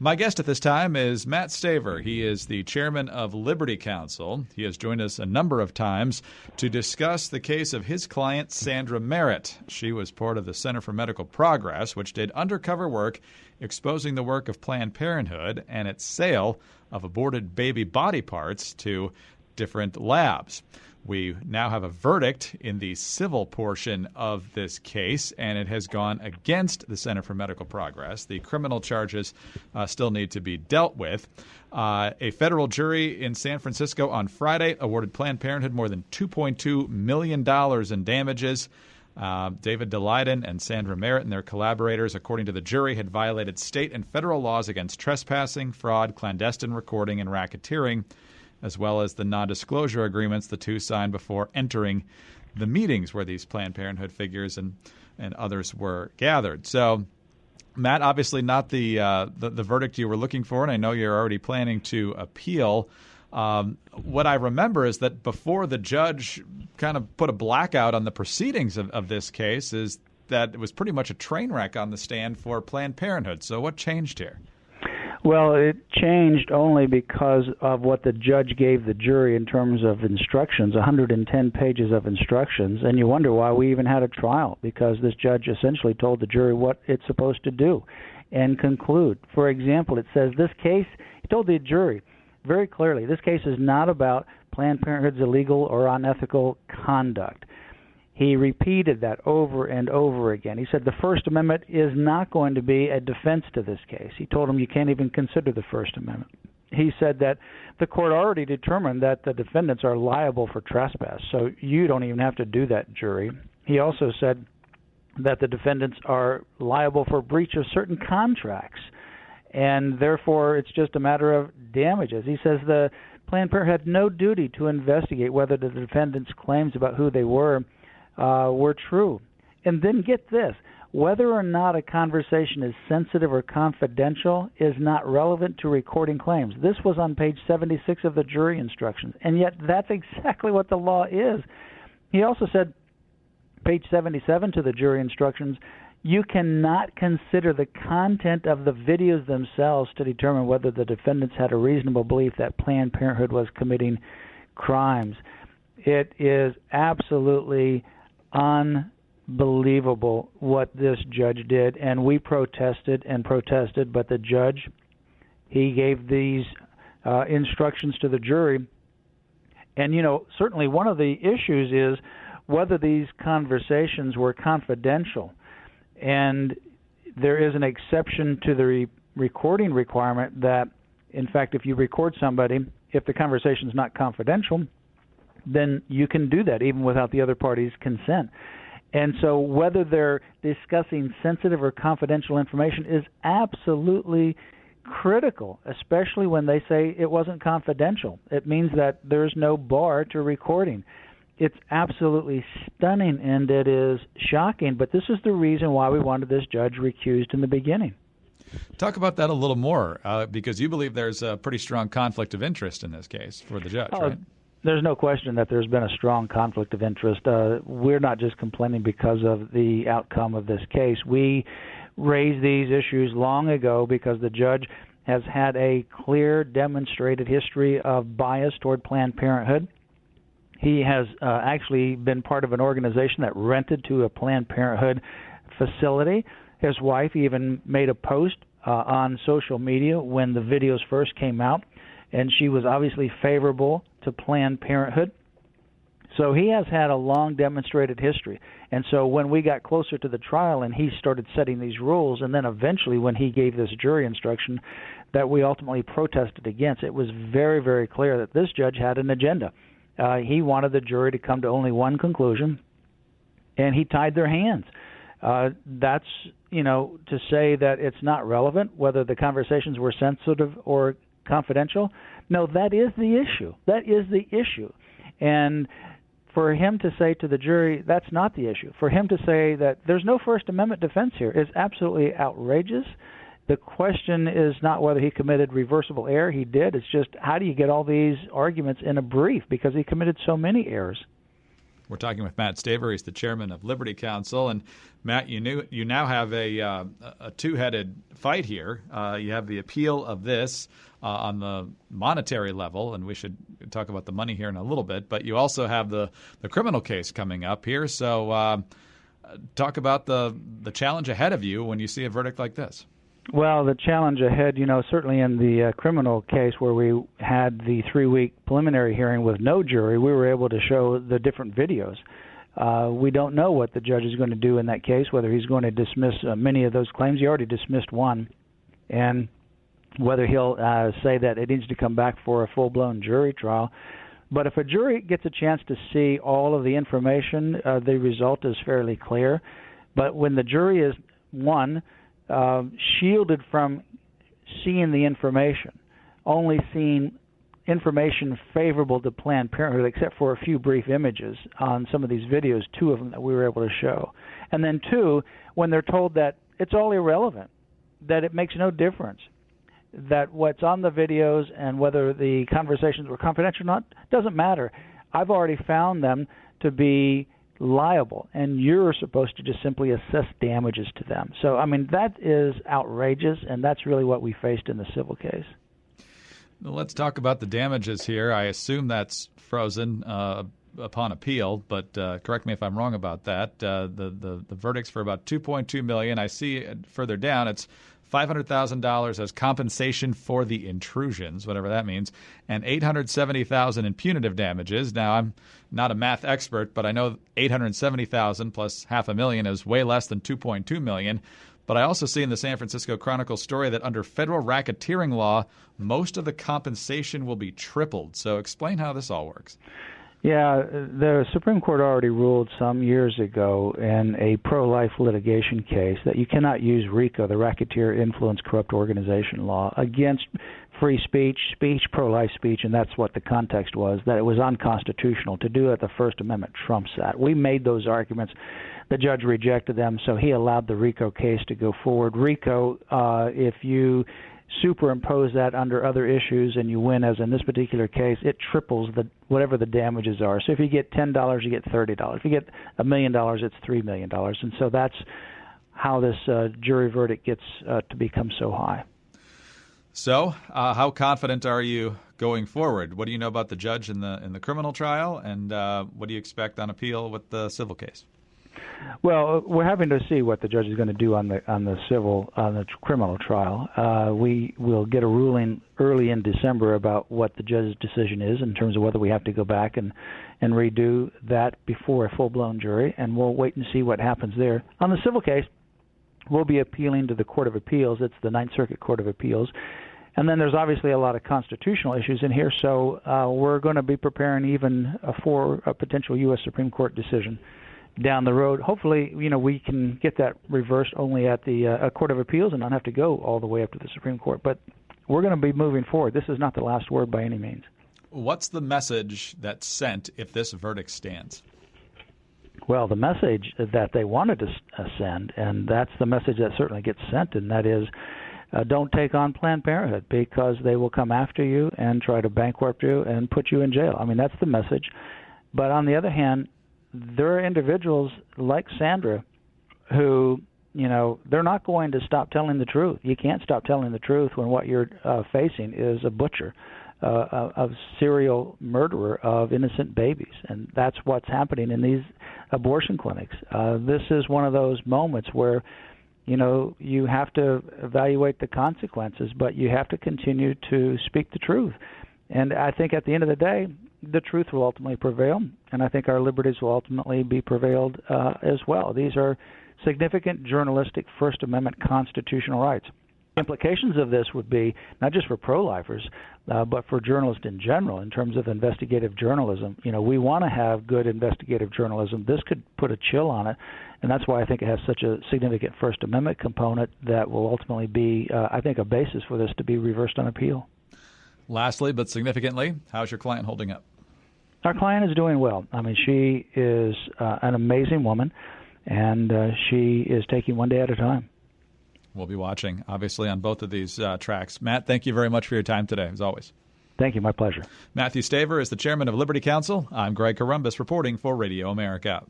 My guest at this time is Matt Staver. He is the chairman of Liberty Counsel. He has joined us a number of times to discuss the case of his client, Sandra Merritt. She was part of the Center for Medical Progress, which did undercover work exposing the work of Planned Parenthood and its sale of aborted baby body parts to different labs. We now have a verdict in the civil portion of this case, and it has gone against the Center for Medical Progress. The criminal charges still need to be dealt with. A federal jury in San Francisco on Friday awarded Planned Parenthood more than $2.2 million in damages. David Daleiden and Sandra Merritt and their collaborators, according to the jury, had violated state and federal laws against trespassing, fraud, clandestine recording, and racketeering, as well as the non-disclosure agreements the two signed before entering the meetings where these Planned Parenthood figures and others were gathered. So, Matt, obviously not the verdict you were looking for, and I know you're already planning to appeal. What I remember is that before the judge kind of put a blackout on the proceedings of this case is that it was pretty much a train wreck on the stand for Planned Parenthood. So what changed here? Well, it changed only because of what the judge gave the jury in terms of instructions, 110 pages of instructions, and you wonder why we even had a trial, because this judge essentially told the jury what it's supposed to do and conclude. For example, it says this case, he told the jury very clearly, this case is not about Planned Parenthood's illegal or unethical conduct. He repeated that over and over again. He said the First Amendment is not going to be a defense to this case. He told them you can't even consider the First Amendment. He said that the court already determined that the defendants are liable for trespass, so you don't even have to do that, jury. He also said that the defendants are liable for breach of certain contracts, and therefore it's just a matter of damages. He says the Planned Parenthood had no duty to investigate whether the defendants' claims about who they were true. And then get this, whether or not a conversation is sensitive or confidential is not relevant to recording claims. This was on page 76 of the jury instructions, and yet that's exactly what the law is. He also said, page 77 to the jury instructions, you cannot consider the content of the videos themselves to determine whether the defendants had a reasonable belief that Planned Parenthood was committing crimes. It is absolutely unbelievable what this judge did, and we protested, but the judge, he gave these instructions to the jury. And, you know, certainly one of the issues is whether these conversations were confidential. And there is an exception to the recording requirement that, in fact, if you record somebody, if the conversation is not confidential, then you can do that even without the other party's consent. And so whether they're discussing sensitive or confidential information is absolutely critical, especially when they say it wasn't confidential. It means that there's no bar to recording. It's absolutely stunning, and it is shocking, but this is the reason why we wanted this judge recused in the beginning. Talk about that a little more, because you believe there's a pretty strong conflict of interest in this case for the judge, right? There's no question that there's been a strong conflict of interest. We're not just complaining because of the outcome of this case. We raised these issues long ago because the judge has had a clear, demonstrated history of bias toward Planned Parenthood. He has actually been part of an organization that rented to a Planned Parenthood facility. His wife even made a post on social media when the videos first came out, and she was obviously favorable to Planned Parenthood. So he has had a long demonstrated history. And so when we got closer to the trial and he started setting these rules, and then eventually when he gave this jury instruction that we ultimately protested against, it was very, very clear that this judge had an agenda. He wanted the jury to come to only one conclusion, and he tied their hands. That's, to say that it's not relevant whether the conversations were sensitive or confidential. No, that is the issue. That is the issue. And for him to say to the jury that's not the issue, for him to say that there's no First Amendment defense here is absolutely outrageous. The question is not whether he committed reversible error. He did. It's just how do you get all these arguments in a brief, because he committed so many errors. We're talking with Matt Staver. He's the chairman of Liberty Counsel. And Matt, you now have a two-headed fight here. You have the appeal of this on the monetary level, and we should talk about the money here in a little bit. But you also have the criminal case coming up here. So talk about the challenge ahead of you when you see a verdict like this. Well, the challenge ahead, certainly in the criminal case where we had the 3-week preliminary hearing with no jury, we were able to show the different videos. We don't know what the judge is going to do in that case, whether he's going to dismiss many of those claims. He already dismissed one, and whether he'll say that it needs to come back for a full-blown jury trial. But if a jury gets a chance to see all of the information, the result is fairly clear. But when the jury is, shielded from seeing the information, only seeing information favorable to Planned Parenthood, except for a few brief images on some of these videos, 2 of them that we were able to show. And then 2, when they're told that it's all irrelevant, that it makes no difference, that what's on the videos and whether the conversations were confidential or not doesn't matter. I've already found them to be liable, and you're supposed to just simply assess damages to them. So, that is outrageous, and that's really what we faced in the civil case. Well, let's talk about the damages here. I assume that's frozen upon appeal, but correct me if I'm wrong about that. The verdict's for about $2.2 million. I see further down it's $500,000 as compensation for the intrusions, whatever that means, and $870,000 in punitive damages. Now, I'm not a math expert, but I know $870,000 plus $500,000 is way less than $2.2 million. But I also see in the San Francisco Chronicle story that under federal racketeering law, most of the compensation will be tripled. So explain how this all works. Yeah, the Supreme Court already ruled some years ago in a pro-life litigation case that you cannot use RICO, the Racketeer Influence Corrupt Organization Law, against free speech, pro-life speech, and that's what the context was, that it was unconstitutional. To do it, the First Amendment trumps that. We made those arguments. The judge rejected them, so he allowed the RICO case to go forward. RICO, if you superimpose that under other issues and you win, as in this particular case, it triples whatever the damages are. So if you get $10, you get $30. If you get $1 million, it's $3 million. And so that's how this jury verdict gets to become so high. So how confident are you going forward? What do you know about the judge in the criminal trial, and what do you expect on appeal with the civil case? Well, we're having to see what the judge is going to do on the criminal trial. We will get a ruling early in December about what the judge's decision is in terms of whether we have to go back and redo that before a full-blown jury, and we'll wait and see what happens there. On the civil case, we'll be appealing to the Court of Appeals. It's the Ninth Circuit Court of Appeals. And then there's obviously a lot of constitutional issues in here, so we're going to be preparing even for a potential U.S. Supreme Court decision down the road. Hopefully, we can get that reversed only at the Court of Appeals and not have to go all the way up to the Supreme Court. But we're going to be moving forward. This is not the last word by any means. What's the message that's sent if this verdict stands? Well, the message that they wanted to send, and that's the message that certainly gets sent, and that is don't take on Planned Parenthood, because they will come after you and try to bankrupt you and put you in jail. That's the message. But on the other hand, there are individuals like Sandra who, they're not going to stop telling the truth. You can't stop telling the truth when what you're facing is a butcher, a serial murderer of innocent babies. And that's what's happening in these abortion clinics. This is one of those moments where, you have to evaluate the consequences, but you have to continue to speak the truth. And I think at the end of the day, the truth will ultimately prevail, and I think our liberties will ultimately be prevailed as well. These are significant journalistic First Amendment constitutional rights. Implications of this would be not just for pro-lifers, but for journalists in general in terms of investigative journalism. We want to have good investigative journalism. This could put a chill on it, and that's why I think it has such a significant First Amendment component that will ultimately be, I think, a basis for this to be reversed on appeal. Lastly, but significantly, how's your client holding up? Our client is doing well. She is an amazing woman, and she is taking one day at a time. We'll be watching, obviously, on both of these tracks. Matt, thank you very much for your time today, as always. Thank you. My pleasure. Mathew Staver is the chairman of Liberty Counsel. I'm Greg Columbus reporting for Radio America.